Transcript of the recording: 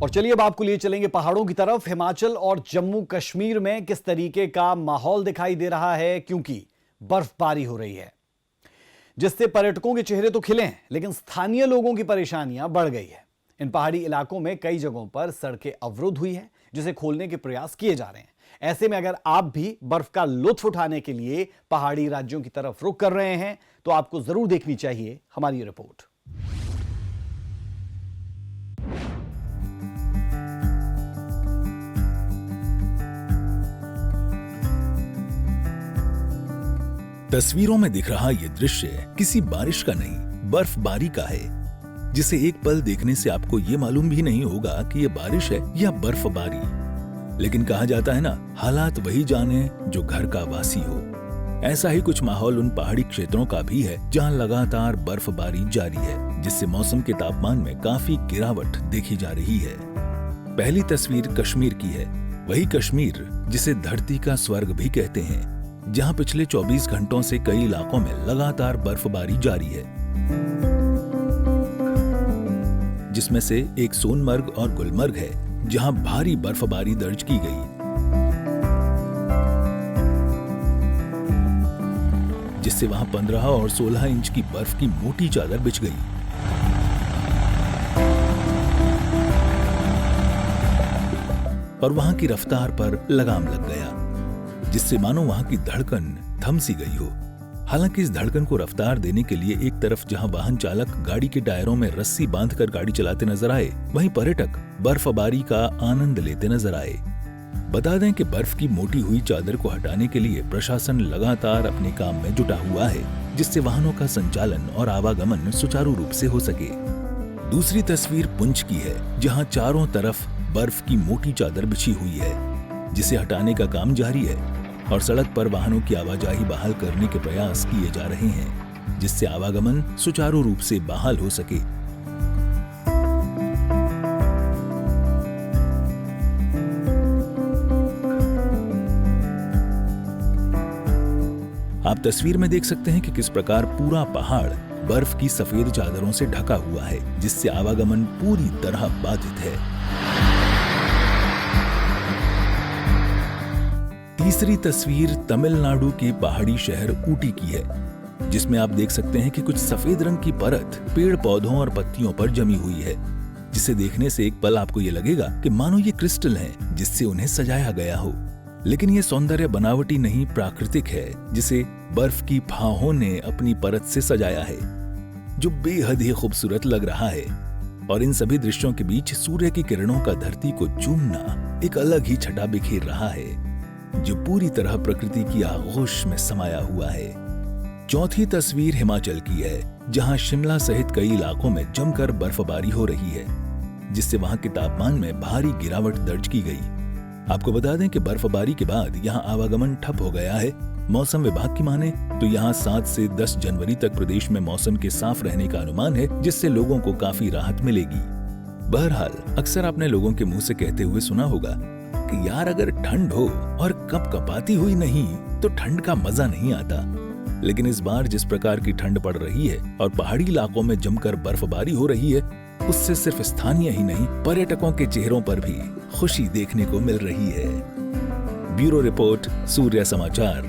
और चलिए अब आपको लिए चलेंगे पहाड़ों की तरफ। हिमाचल और जम्मू कश्मीर में किस तरीके का माहौल दिखाई दे रहा है, क्योंकि बर्फबारी हो रही है जिससे पर्यटकों के चेहरे तो खिले हैं, लेकिन स्थानीय लोगों की परेशानियां बढ़ गई है। इन पहाड़ी इलाकों में कई जगहों पर सड़कें अवरुद्ध हुई है, जिसे खोलने के प्रयास किए जा रहे हैं। ऐसे में अगर आप भी बर्फ का लुत्फ उठाने के लिए पहाड़ी राज्यों की तरफ रुख कर रहे हैं तो आपको जरूर देखनी चाहिए हमारी ये रिपोर्ट। तस्वीरों में दिख रहा यह दृश्य किसी बारिश का नहीं, बर्फबारी का है, जिसे एक पल देखने से आपको ये मालूम भी नहीं होगा कि यह बारिश है या बर्फबारी। लेकिन कहा जाता है ना, हालात वही जाने जो घर का वासी हो। ऐसा ही कुछ माहौल उन पहाड़ी क्षेत्रों का भी है जहां लगातार बर्फबारी जारी है, जिससे मौसम के तापमान में काफी गिरावट देखी जा रही है। पहली तस्वीर कश्मीर की है, वही कश्मीर जिसे धरती का स्वर्ग भी कहते हैं, जहां पिछले 24 घंटों से कई इलाकों में लगातार बर्फबारी जारी है, जिसमें से एक सोनमर्ग और गुलमर्ग है जहां भारी बर्फबारी दर्ज की गई, जिससे वहां 15 और 16 इंच की बर्फ की मोटी चादर बिछ गई। और वहां की रफ्तार पर लगाम लग गया, जिससे मानो वहां की धड़कन थम सी गई हो। हालांकि इस धड़कन को रफ्तार देने के लिए एक तरफ जहां वाहन चालक गाड़ी के टायरों में रस्सी बांधकर गाड़ी चलाते नजर आए, वहीं पर्यटक बर्फबारी का आनंद लेते नजर आए। बता दें कि बर्फ की मोटी हुई चादर को हटाने के लिए प्रशासन लगातार अपने काम में जुटा हुआ है, जिससे वाहनों का संचालन और आवागमन सुचारू रूप से हो सके। दूसरी तस्वीर पुंछ की है, जहां चारों तरफ बर्फ की मोटी चादर बिछी हुई है, जिसे हटाने का काम जारी है और सड़क पर वाहनों की आवाजाही बहाल करने के प्रयास किए जा रहे हैं, जिससे आवागमन सुचारू रूप से बहाल हो सके। आप तस्वीर में देख सकते हैं कि किस प्रकार पूरा पहाड़ बर्फ की सफेद चादरों से ढका हुआ है, जिससे आवागमन पूरी तरह बाधित है। तीसरी तस्वीर तमिलनाडु के पहाड़ी शहर ऊटी की है, जिसमें आप देख सकते हैं कि कुछ सफेद रंग की परत पेड़ पौधों और पत्तियों पर जमी हुई है, जिसे देखने से एक पल आपको ये लगेगा कि मानो ये क्रिस्टल हैं, जिससे उन्हें सजाया गया हो। लेकिन ये सौंदर्य बनावटी नहीं, प्राकृतिक है, जिसे बर्फ की फाहों ने अपनी परत से सजाया है, जो बेहद ही खूबसूरत लग रहा है। और इन सभी दृश्यों के बीच सूर्य की किरणों का धरती को चूमना एक अलग ही छटा बिखेर रहा है, जो पूरी तरह प्रकृति की आगोश में समाया हुआ है। चौथी तस्वीर हिमाचल की है, जहां शिमला सहित कई इलाकों में जमकर बर्फबारी हो रही है, जिससे वहां के तापमान में भारी गिरावट दर्ज की गई। आपको बता दें कि बर्फबारी के बाद यहां आवागमन ठप हो गया है। मौसम विभाग की माने तो यहां 7 से 10 जनवरी तक प्रदेश में मौसम के साफ रहने का अनुमान है, जिससे लोगों को काफी राहत मिलेगी। बहरहाल अक्सर आपने लोगों के मुंह से कहते हुए सुना होगा कि यार अगर ठंड हो और कपकपाती हुई नहीं तो ठंड का मजा नहीं आता। लेकिन इस बार जिस प्रकार की ठंड पड़ रही है और पहाड़ी इलाकों में जमकर बर्फबारी हो रही है, उससे सिर्फ स्थानीय ही नहीं, पर्यटकों के चेहरों पर भी खुशी देखने को मिल रही है। ब्यूरो रिपोर्ट, सूर्य समाचार।